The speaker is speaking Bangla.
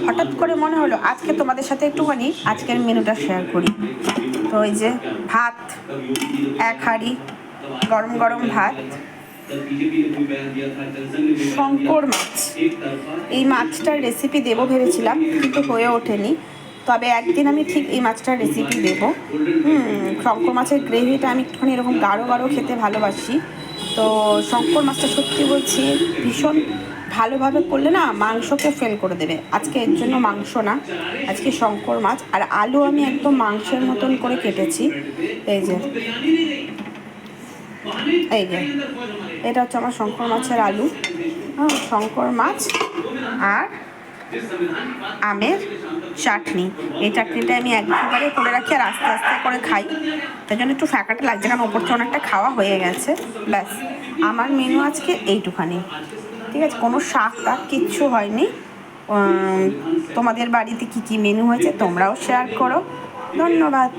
হঠাৎ করে মনে হলো আজকে তোমাদের সাথে একটুখানি আজকের মেনুটা শেয়ার করি। তো এই যে ভাত, এক হাঁড়ি গরম গরম ভাত, শঙ্কর মাছ। এই মাছটার রেসিপি দেবো ভেবেছিলাম কিন্তু হয়ে ওঠেনি, তবে একদিন আমি ঠিক এই মাছটার রেসিপি দেবো। শঙ্কর মাছের গ্রেভিটা আমি একটুখানি এরকম গাঢ় গাঢ় খেতে ভালোবাসি। তো শঙ্কর মাছটা সত্যি বলছি ভীষণ ভালোভাবে করলে না মাংসকে ফেল করে দেবে। আজকে এর জন্য মাংস না, আজকে শঙ্কর মাছ। আর আলু আমি একদম মাংসের মতন করে কেটেছি। এই যে এই যে এটা হচ্ছে আমার শঙ্কর মাছের আলু, শঙ্কর মাছ আর আমের চাটনি। এই চাটনিটা আমি একবারে করে রাখি আর আস্তে আস্তে করে খাই, তাই জন্য একটু ফ্যাকাটা লাগছে কারণ ওপর থেকে অনেকটা খাওয়া হয়ে গেছে। ব্যাস, আমার মেনু আজকে এইটুখানি, ঠিক আছে? কোনো শাক টাক কিচ্ছু হয়নি। তোমাদের বাড়িতে কী কী মেনু হয়েছে তোমরাও শেয়ার করো। ধন্যবাদ।